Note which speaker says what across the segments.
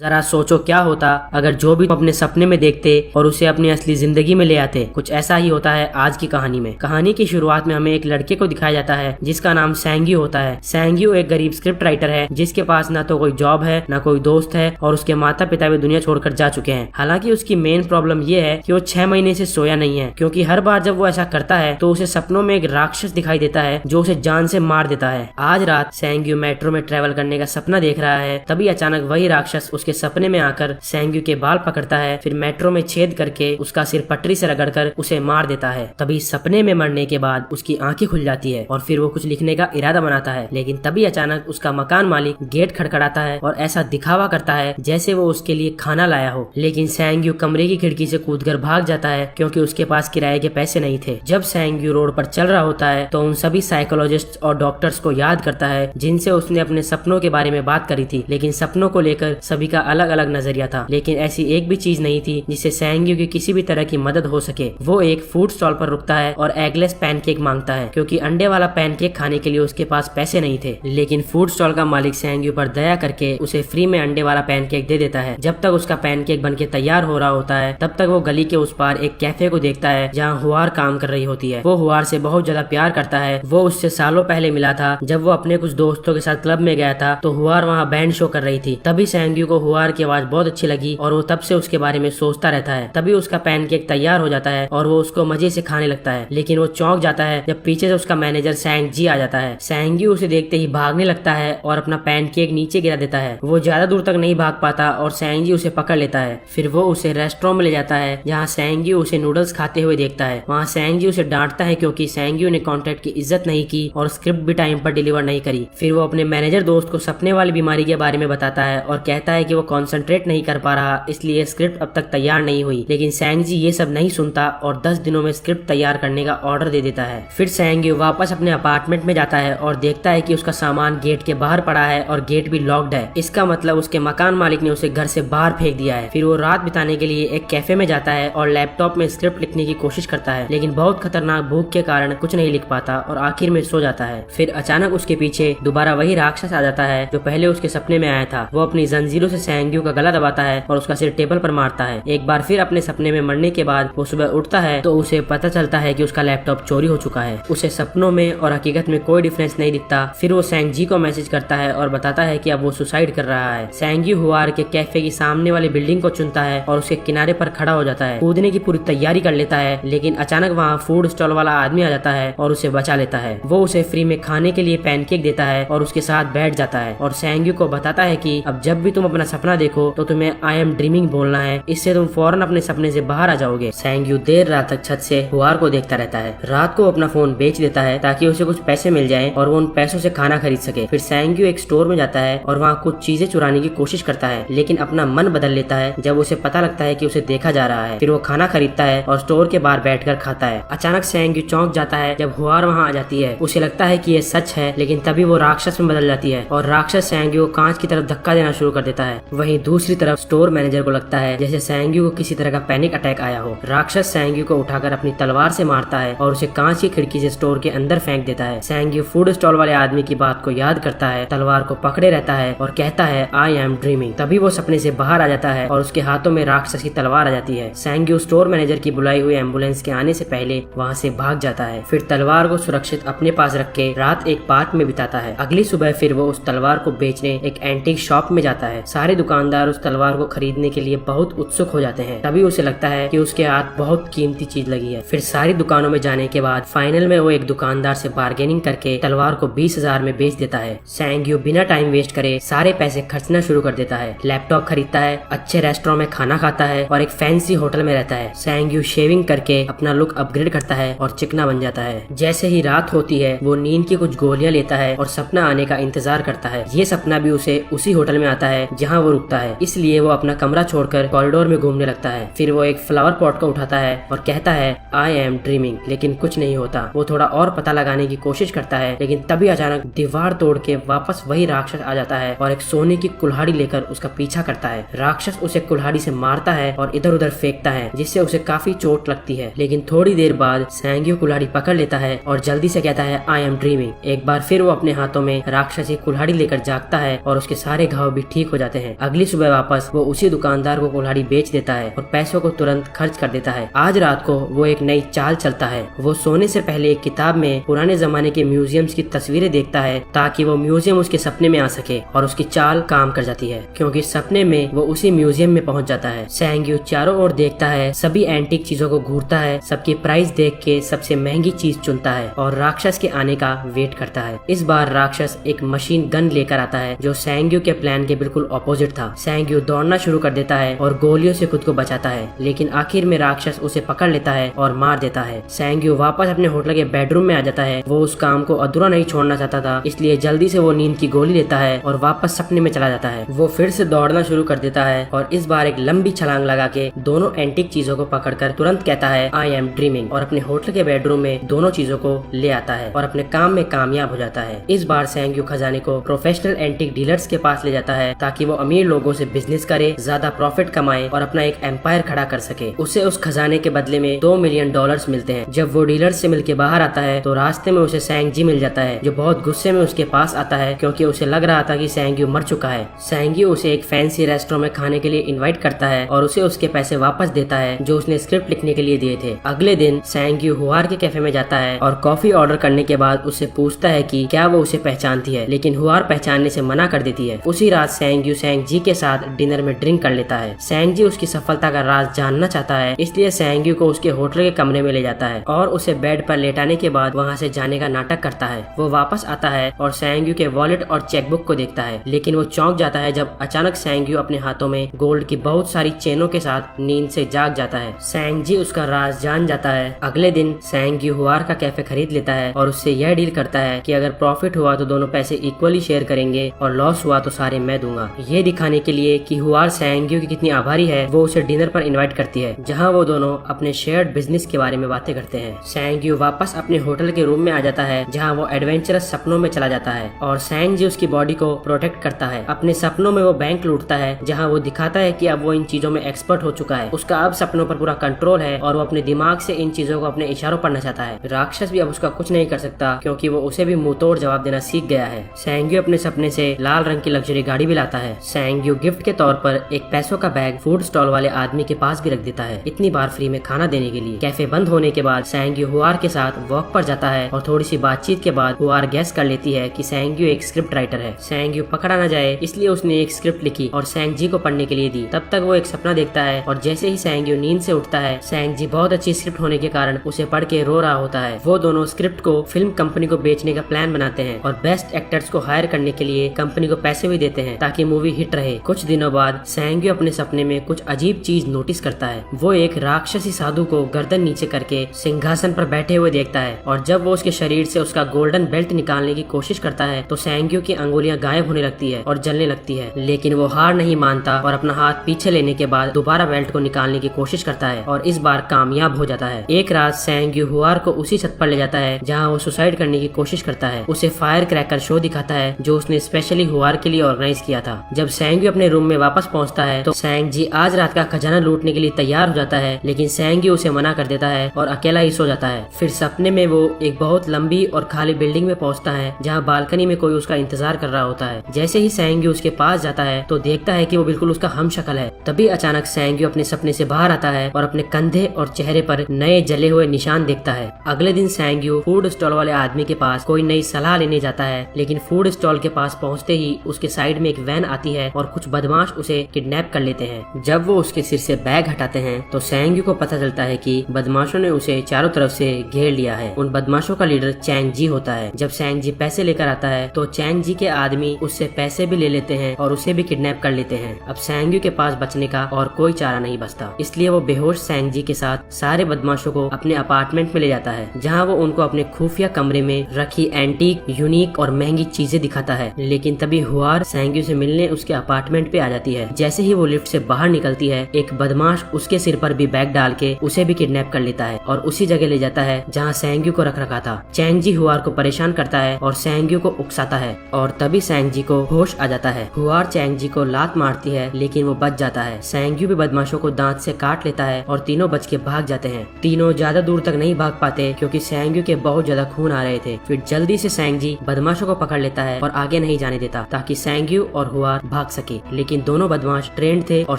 Speaker 1: जरा सोचो क्या होता अगर जो भी तुम अपने सपने में देखते और उसे अपनी असली जिंदगी में ले आते। कुछ ऐसा ही होता है आज की कहानी में। कहानी की शुरुआत में हमें एक लड़के को दिखाया जाता है जिसका नाम सैंग्यू होता है। सैंग्यू एक गरीब स्क्रिप्ट राइटर है जिसके पास ना तो कोई जॉब है ना कोई दोस्त है और उसके माता पिता भी दुनिया छोड़कर जा चुके हैं। हालांकि उसकी मेन प्रॉब्लम ये है कि वो 6 महीने से सोया नहीं है, क्योंकि हर बार जब वो ऐसा करता है तो उसे सपनों में एक राक्षस दिखाई देता है जो उसे जान से मार देता है। आज रात सैंग्यू मेट्रो में ट्रेवल करने का सपना देख रहा है, तभी अचानक वही राक्षस उसके सपने में आकर सैंग्यू के बाल पकड़ता है, फिर मेट्रो में छेद करके उसका सिर पटरी से रगड़कर उसे मार देता है। तभी सपने में मरने के बाद उसकी आंखें खुल जाती है और फिर वो कुछ लिखने का इरादा बनाता है, लेकिन तभी अचानक उसका मकान मालिक गेट खड़खड़ाता है और ऐसा दिखावा करता है जैसे वो उसके लिए खाना लाया हो। लेकिन सैंग्यू कमरे की खिड़की से कूदकर भाग जाता है क्योंकि उसके पास किराए के पैसे नहीं थे। जब सैंग्यू रोड पर चल रहा होता है तो उन सभी साइकोलॉजिस्ट और डॉक्टर्स को याद करता है जिनसे उसने अपने सपनों के बारे में बात करी थी, लेकिन सपनों को लेकर सभी का अलग अलग नजरिया था। लेकिन ऐसी एक भी चीज नहीं थी जिससे सैंग्यू की किसी भी तरह की मदद हो सके। वो एक फूड स्टॉल पर रुकता है और एगलेस पैनकेक मांगता है क्योंकि अंडे वाला पैनकेक खाने के लिए उसके पास पैसे नहीं थे। लेकिन फूड स्टॉल का मालिक सैंग्यू पर दया करके उसे फ्री में अंडे वाला पैनकेक दे देता है। जब तक उसका पैनकेक बनके तैयार हो रहा होता है तब तक वो गली के उस पार एक कैफे को देखता है जहाँ हुआर काम कर रही होती है। वो हुआर से बहुत ज्यादा प्यार करता है। वो उससे सालों पहले मिला था जब वो अपने कुछ दोस्तों के साथ क्लब में गया था तो हुआर वहाँ बैंड शो कर रही थी। तभी सैंग्यू को हुआर की आवाज बहुत अच्छी लगी और वो तब से उसके बारे में सोचता रहता है। तभी उसका पैनकेक तैयार हो जाता है और वो उसको मजे से खाने लगता है, लेकिन वो चौंक जाता है जब पीछे से उसका मैनेजर सैंग जी आ जाता है। सैंग्यू उसे देखते ही भागने लगता है और अपना पैनकेक नीचे गिरा देता है। वो ज्यादा दूर तक नहीं भाग पाता और सैंग्यू उसे पकड़ लेता है। फिर वो उसे रेस्टोरेंट में ले जाता है जहाँ सैंग्यू उसे नूडल्स खाते हुए देखता है। वहाँ सैंग्यू उसे डांटता है क्योंकि सैंग्यू ने कॉन्ट्रैक्ट की इज्जत नहीं की और स्क्रिप्ट भी टाइम पर डिलीवर नहीं करी। फिर वो अपने मैनेजर दोस्त को सपने वाली बीमारी के बारे में बताता है और कहता है कि वो कॉन्सेंट्रेट नहीं कर पा रहा, इसलिए स्क्रिप्ट अब तक तैयार नहीं हुई। लेकिन सैंग जी ये सब नहीं सुनता और 10 दिनों में स्क्रिप्ट तैयार करने का ऑर्डर दे देता है। फिर सैंग्यू वापस अपने अपार्टमेंट में जाता है और देखता है कि उसका सामान गेट के बाहर पड़ा है और गेट भी लॉक्ड है। इसका मतलब उसके मकान मालिक ने उसे घर से बाहर फेंक दिया है। फिर वो रात बिताने के लिए एक कैफे में जाता है और लैपटॉप में स्क्रिप्ट लिखने की कोशिश करता है, लेकिन बहुत खतरनाक भूख के कारण कुछ नहीं लिख पाता और आखिर में सो जाता है। फिर अचानक उसके पीछे दोबारा वही राक्षस आ जाता है जो पहले उसके सपने में आया था। वो अपनी जंजीरों से सैंग्यू का गला दबाता है और उसका सिर टेबल पर मारता है। एक बार फिर अपने सपने में मरने के बाद वो सुबह उठता है तो उसे पता चलता है कि उसका लैपटॉप चोरी हो चुका है। उसे सपनों में और हकीकत में कोई डिफरेंस नहीं दिखता। फिर वो सैंग जी को मैसेज करता है और बताता है कि अब वो सुसाइड कर रहा है। सैंग्यू हुआर के कैफे की सामने वाली बिल्डिंग को चुनता है और उसके किनारे पर खड़ा हो जाता है। कूदने की पूरी तैयारी कर लेता है, लेकिन अचानक वहाँ फूड स्टॉल वाला आदमी आ जाता है और उसे बचा लेता है। वो उसे फ्री में खाने के लिए पैनकेक देता है और उसके साथ बैठ जाता है और सैंग्यू को बताता है कि अब जब भी तुम अपना सपना देखो तो तुम्हें आई एम ड्रीमिंग बोलना है, इससे तुम फौरन अपने सपने से बाहर आ जाओगे। सैंग्यू देर रात तक छत से हुआर को देखता रहता है। रात को अपना फोन बेच देता है ताकि उसे कुछ पैसे मिल जाएं और वो उन पैसों से खाना खरीद सके। फिर सैंग्यू एक स्टोर में जाता है और वहाँ कुछ चीजें चुराने की कोशिश करता है, लेकिन अपना मन बदल लेता है जब उसे पता लगता है कि उसे देखा जा रहा है। फिर वो खाना खरीदता है और स्टोर के बाहर बैठकर खाता है। अचानक सैंग्यू चौंक जाता है जब हुआर वहाँ आ जाती है। उसे लगता है कि ये सच है, लेकिन तभी वो राक्षस में बदल जाती है और राक्षस सैंग्यू को कांच की तरफ धक्का देना शुरू कर देता है। वहीं दूसरी तरफ स्टोर मैनेजर को लगता है जैसे सैंग्यू को किसी तरह का पैनिक अटैक आया हो। राक्षस सैंग्यू को उठाकर अपनी तलवार से मारता है और उसे कांच की खिड़की से स्टोर के अंदर फेंक देता है। सैंग्यू फूड स्टॉल वाले आदमी की बात को याद करता है, तलवार को पकड़े रहता है और कहता है आई एम ड्रीमिंग। तभी वो सपने से बाहर आ जाता है और उसके हाथों में राक्षस की तलवार आ जाती है। सैंग्यू स्टोर मैनेजर की बुलाई हुई एम्बुलेंस के आने से पहले वहाँ से भाग जाता है। फिर तलवार को सुरक्षित अपने पास रख के रात एक पार्क में बिताता है। अगली सुबह फिर वो उस तलवार को बेचने एक एंटीक शॉप में जाता है। सारे दुकानदार उस तलवार को खरीदने के लिए बहुत उत्सुक हो जाते हैं। तभी उसे लगता है कि उसके हाथ बहुत कीमती चीज लगी है। फिर सारी दुकानों में जाने के बाद फाइनल में वो एक दुकानदार से बार्गेनिंग करके तलवार को 20,000 में बेच देता है। सैंग्यू बिना टाइम वेस्ट करे सारे पैसे खर्चना शुरू कर देता है। लैपटॉप खरीदता है, अच्छे रेस्टोरेंट में खाना खाता है और एक फैंसी होटल में रहता है। सैंग्यू शेविंग करके अपना लुक अपग्रेड करता है और चिकना बन जाता है। जैसे ही रात होती है वो नींद की कुछ गोलियां लेता है और सपना आने का इंतजार करता है। ये सपना भी उसे उसी होटल में आता है जहाँ वो रुकता है, इसलिए वो अपना कमरा छोड़कर कॉरिडोर में घूमने लगता है। फिर वो एक फ्लावर पॉट को उठाता है और कहता है आई एम ड्रीमिंग, लेकिन कुछ नहीं होता। वो थोड़ा और पता लगाने की कोशिश करता है, लेकिन तभी अचानक दीवार तोड़ के वापस वही राक्षस आ जाता है और एक सोने की कुल्हाड़ी लेकर उसका पीछा करता है। राक्षस उसे कुल्हाड़ी से मारता है और इधर उधर फेंकता है, जिससे उसे काफी चोट लगती है। लेकिन थोड़ी देर बाद सैंग्यू कुल्हाड़ी पकड़ लेता है और जल्दी से कहता है आई एम ड्रीमिंग। एक बार फिर वो अपने हाथों में राक्षसी कुल्हाड़ी लेकर जागता है और उसके सारे घाव भी ठीक हो जाते हैं। हैं। अगली सुबह वापस वो उसी दुकानदार को कुल्हाड़ी बेच देता है और पैसों को तुरंत खर्च कर देता है। आज रात को वो एक नई चाल चलता है। वो सोने से पहले एक किताब में पुराने जमाने के म्यूजियम्स की तस्वीरें देखता है ताकि वो म्यूजियम उसके सपने में आ सके, और उसकी चाल काम कर जाती है क्योंकि सपने में वो उसी म्यूजियम में पहुंच जाता है। सैंग्यू चारों ओर देखता है, सभी एंटीक चीजों को घूरता है, सबकी प्राइस देख के सबसे महंगी चीज चुनता है और राक्षस के आने का वेट करता है। इस बार राक्षस एक मशीन गन लेकर आता है जो सैंग्यू के प्लान के बिल्कुल ऑपोजिट था। सैंग्यू दौड़ना शुरू कर देता है और गोलियों से खुद को बचाता है, लेकिन आखिर में राक्षस उसे पकड़ लेता है और मार देता है। सैंग्यू वापस अपने होटल के बेडरूम में आ जाता है। वो उस काम को अधूरा नहीं छोड़ना चाहता था, इसलिए जल्दी से वो नींद की गोली लेता है और वापस सपने में चला जाता है। वो फिर से दौड़ना शुरू कर देता है और इस बार एक लंबी छलांग लगा के दोनों एंटीक चीजों को पकड़कर तुरंत कहता है आई एम ड्रीमिंग, और अपने होटल के बेडरूम में दोनों चीजों को ले आता है और अपने काम में कामयाब हो जाता है। इस बार सैंग्यू खजाने को प्रोफेशनल एंटीक डीलर्स के पास ले जाता है ताकि वो अमीर लोगों से बिजनेस करे, ज्यादा प्रॉफिट कमाए और अपना एक एम्पायर खड़ा कर सके। उसे उस खजाने के बदले में $2 मिलियन मिलते हैं। जब वो डीलर से मिलके बाहर आता है तो रास्ते में उसे सैंग मिल जाता है जो बहुत गुस्से में उसके पास आता है क्योंकि उसे लग रहा था कि सैंग्यू मर चुका है। सैंग्यू उसे एक फैंसी रेस्टोरेंट में खाने के लिए इनवाइट करता है और उसे उसके पैसे वापस देता है जो उसने स्क्रिप्ट लिखने के लिए दिए थे। अगले दिन सैंग्यू हुआर के कैफे में जाता है और कॉफी ऑर्डर करने के बाद उससे पूछता है कि क्या वो उसे पहचानती है, लेकिन हुआर पहचानने से मना कर देती है। उसी रात सैंग्यू सैंग जी के साथ डिनर में ड्रिंक कर लेता है। सैंग जी उसकी सफलता का राज जानना चाहता है, इसलिए सैंग्यू को उसके होटल के कमरे में ले जाता है और उसे बेड पर लेटाने के बाद वहाँ से जाने का नाटक करता है। वो वापस आता है और सैंग्यू के वॉलेट और चेकबुक को देखता है, लेकिन वो चौंक जाता है जब अचानक सैंग्यू अपने हाथों में गोल्ड की बहुत सारी चेनों के साथ नींद से जाग जाता है। सैंग जी उसका राज जान जाता है। अगले दिन सैंग्यू हुआर का कैफे खरीद लेता है और उससे यह डील करता है कि अगर प्रॉफिट हुआ तो दोनों पैसे इक्वली शेयर करेंगे और लॉस हुआ तो सारे मैं दूंगा। ये दिखाने के लिए कि हुआर सैंग्यू की कितनी आभारी है, वो उसे डिनर पर इनवाइट करती है जहाँ वो दोनों अपने शेयर्ड बिजनेस के बारे में बातें करते हैं। सैंग्यू वापस अपने होटल के रूम में आ जाता है जहाँ वो एडवेंचरस सपनों में चला जाता है और सैंग जी उसकी बॉडी को प्रोटेक्ट करता है। अपने सपनों में वो बैंक लूटता है जहाँ वो दिखाता है कि अब वो इन चीजों में एक्सपर्ट हो चुका है। उसका अब सपनों पर पूरा कंट्रोल है और वो अपने दिमाग से इन चीजों को अपने इशारों पढ़ना चाहता है। राक्षस भी अब उसका कुछ नहीं कर सकता क्योंकि वो उसे भी मुंह तोड़ जवाब देना सीख गया है। सैंग्यू अपने सपने से लाल रंग की लग्जरी गाड़ी भी लाता है। सैंग्यू गिफ्ट के तौर पर एक पैसों का बैग फूड स्टॉल वाले आदमी के पास भी रख देता है, इतनी बार फ्री में खाना देने के लिए। कैफे बंद होने के बाद सैंग्यू हुआर के साथ वॉक पर जाता है और थोड़ी सी बातचीत के बाद हुआर गैस कर लेती है कि सैंग्यू एक स्क्रिप्ट राइटर है। सैंग्यू पकड़ा न जाए इसलिए उसने एक स्क्रिप्ट लिखी और सैंग जी को पढ़ने के लिए दी। तब तक वो एक सपना देखता है और जैसे ही सैंग्यू नींद से उठता है, सैंग जी बहुत अच्छी स्क्रिप्ट होने के कारण उसे पढ़ के रो रहा होता है। वो दोनों स्क्रिप्ट को फिल्म कंपनी को बेचने का प्लान बनाते हैं और बेस्ट एक्टर्स को हायर करने के लिए कंपनी को पैसे भी देते हैं ताकि मूवी हिट रहे। कुछ दिनों बाद सैंग्यू अपने सपने में कुछ अजीब चीज नोटिस करता है। वो एक राक्षसी साधु को गर्दन नीचे करके सिंहासन पर बैठे हुए देखता है और जब वो उसके शरीर से उसका गोल्डन बेल्ट निकालने की कोशिश करता है तो सैंग्यू की अंगुलियां गायब होने लगती है और जलने लगती है, लेकिन वो हार नहीं मानता और अपना हाथ पीछे लेने के बाद दोबारा बेल्ट को निकालने की कोशिश करता है और इस बार कामयाब हो जाता है। एक रात सैंग्यू हुआर को उसी छत पर ले जाता है जहाँ वो सुसाइड करने की कोशिश करता है। उसे फायर क्रैकर शो दिखाता है जो उसने स्पेशली हुआर के लिए ऑर्गेनाइज किया था। जब सैंग्यू अपने रूम में वापस पहुँचता है तो सैंग जी आज रात का खजाना लूटने के लिए तैयार हो जाता है, लेकिन सैंग्यू उसे मना कर देता है और अकेला ही सो जाता है। फिर सपने में वो एक बहुत लंबी और खाली बिल्डिंग में पहुंचता है जहां बालकनी में कोई उसका इंतजार कर रहा होता है। जैसे ही सैंग्यू उसके पास जाता है तो देखता है कि वो बिल्कुल उसका हमशक्ल है। तभी अचानक सैंग्यू अपने सपने से बाहर आता है और अपने कंधे और चेहरे पर नए जले हुए निशान देखता है। अगले दिन सैंग्यू फूड स्टॉल वाले आदमी के पास कोई नई सलाह लेने जाता है, लेकिन फूड स्टॉल के पास पहुँचते ही उसके साइड में एक वैन आती है और कुछ बदमाश उसे किडनैप कर लेते हैं। जब वो उसके सिर से बैग हटाते हैं तो सैंग्यू को पता चलता है कि बदमाशों ने उसे चारों तरफ से घेर लिया है। उन बदमाशों का लीडर चैंग जी होता है। जब चैंग जी पैसे लेकर आता है तो चैंग जी के आदमी उससे पैसे भी ले लेते हैं और उसे भी किडनैप कर लेते हैं। अब सैंग्यू के पास बचने का और कोई चारा नहीं बचता, इसलिए वो बेहोश सैंग जी के साथ सारे बदमाशों को अपने अपार्टमेंट में ले जाता है जहाँ वो उनको अपने खुफिया कमरे में रखी एंटीक, यूनिक और महंगी चीजें दिखाता है। लेकिन तभी हुआर सैंग्यू से मिलने उसके अपार्टमेंट पे आ जाती है। जैसे ही वो लिफ्ट से बाहर निकलती है एक बदमाश उसके सिर पर भी बैग डाल के उसे भी किडनैप कर लेता है और उसी जगह ले जाता है जहाँ सैंग्यू को रख रखा था। चैंग जी हुआर को परेशान करता है और सैंग्यू को उकसाता है और तभी सैंग जी को होश आ जाता है। हुआर चैंग जी को लात मारती है लेकिन वो बच जाता है। सैंग्यू भी बदमाशों को दांत से काट लेता है और तीनों बच के भाग जाते हैं। तीनों ज्यादा दूर तक नहीं भाग पाते क्योंकि सैंग्यू के बहुत ज्यादा खून आ रहे थे। फिर जल्दी से सैंग जी बदमाशों को पकड़ लेता है और आगे नहीं जाने देता ताकि सैंग्यू और हुआर भाग सके, लेकिन दोनों बदमाश ट्रेंड थे और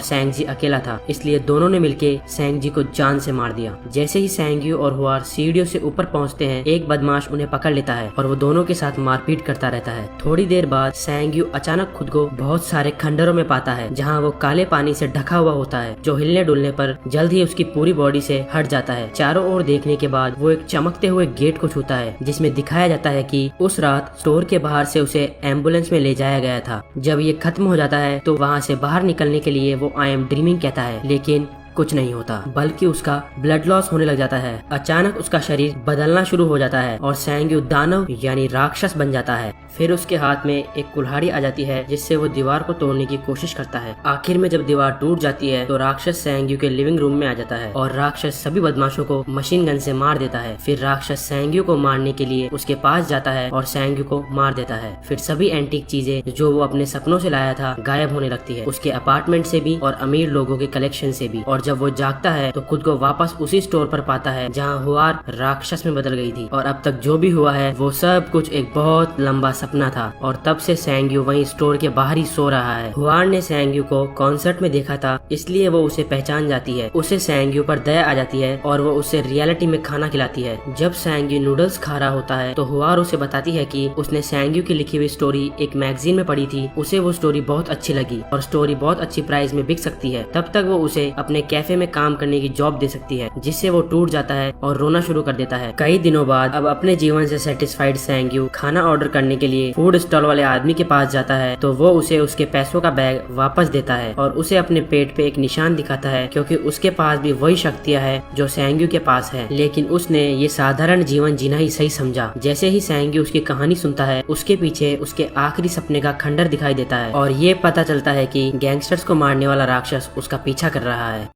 Speaker 1: सैंगजी अकेला था, इसलिए दोनों ने मिलके सैंगजी को जान से मार दिया। जैसे ही सैंगयू और हुआर सीढ़ियों से ऊपर पहुंचते हैं, एक बदमाश उन्हें पकड़ लेता है और वो दोनों के साथ मारपीट करता रहता है। थोड़ी देर बाद सैंगयू अचानक खुद को बहुत सारे खंडरों में पाता है, जहाँ वो काले पानी से ढका हुआ होता है, जो हिलने डुलने पर जल्द ही उसकी पूरी बॉडी से हट जाता है। चारों ओर देखने के बाद वो एक चमकते हुए गेट को छूता है, जिसमें दिखाया जाता है कि उस रात स्टोर के बाहर से उसे एम्बुलेंस में ले जाया गया था। जब ये खत्म हो जाता है तो वहाँ से बाहर निकलने के लिए वो आई एम ड्रीमिंग कहता है, लेकिन कुछ नहीं होता, बल्कि उसका ब्लड लॉस होने लग जाता है। अचानक उसका शरीर बदलना शुरू हो जाता है और सैंगयू दानव यानी राक्षस बन जाता है। फिर उसके हाथ में एक कुल्हाड़ी आ जाती है, जिससे वो दीवार को तोड़ने की कोशिश करता है। आखिर में जब दीवार टूट जाती है तो राक्षस सैंगयू के लिविंग रूम में आ जाता है और राक्षस सभी बदमाशों को मशीन गन से मार देता है। फिर राक्षस सैंगयू को मारने के लिए उसके पास जाता है और सैंगयू को मार देता है। फिर सभी एंटीक चीजें जो वो अपने सपनों से लाया था गायब होने लगती है, उसके अपार्टमेंट से भी और अमीर लोगों के कलेक्शन से भी। और जब वो जागता है तो खुद को वापस उसी स्टोर पर पाता है जहाँ हुआर राक्षस में बदल गई थी, और अब तक जो भी हुआ है वो सब कुछ एक बहुत लंबा सपना था। और तब से सैंगयू वहीं स्टोर के बाहर ही सो रहा है। हुआर ने सैंगयू को कॉन्सर्ट में देखा था, इसलिए वो उसे पहचान जाती है। उसे सैंगयू पर दया आ जाती है और वो उसे रियलिटी में खाना खिलाती है। जब सैंगयू नूडल्स खा रहा होता है तो हुआर उसे बताती है कि उसने सैंगयू की लिखी हुई स्टोरी एक मैगजीन में पढ़ी थी, उसे वो स्टोरी बहुत अच्छी लगी और स्टोरी बहुत अच्छी प्राइस में बिक सकती है। तब तक वो उसे अपने कैफे में काम करने की जॉब दे सकती है, जिससे वो टूट जाता है और रोना शुरू कर देता है। कई दिनों बाद अब अपने जीवन से सेटिस्फाइड सैंगयू खाना ऑर्डर करने के लिए फूड स्टॉल वाले आदमी के पास जाता है, तो वो उसे उसके पैसों का बैग वापस देता है और उसे अपने पेट पे एक निशान दिखाता है, क्योंकि उसके पास भी वही शक्तियाँ है जो सैंगयू के पास है। लेकिन उसने ये साधारण जीवन जीना ही सही समझा। जैसे ही सैंगयू उसकी कहानी सुनता है, उसके पीछे उसके आखिरी सपने का खंडर दिखाई देता है और ये पता चलता है कि गैंगस्टर्स को मारने वाला राक्षस उसका पीछा कर रहा है।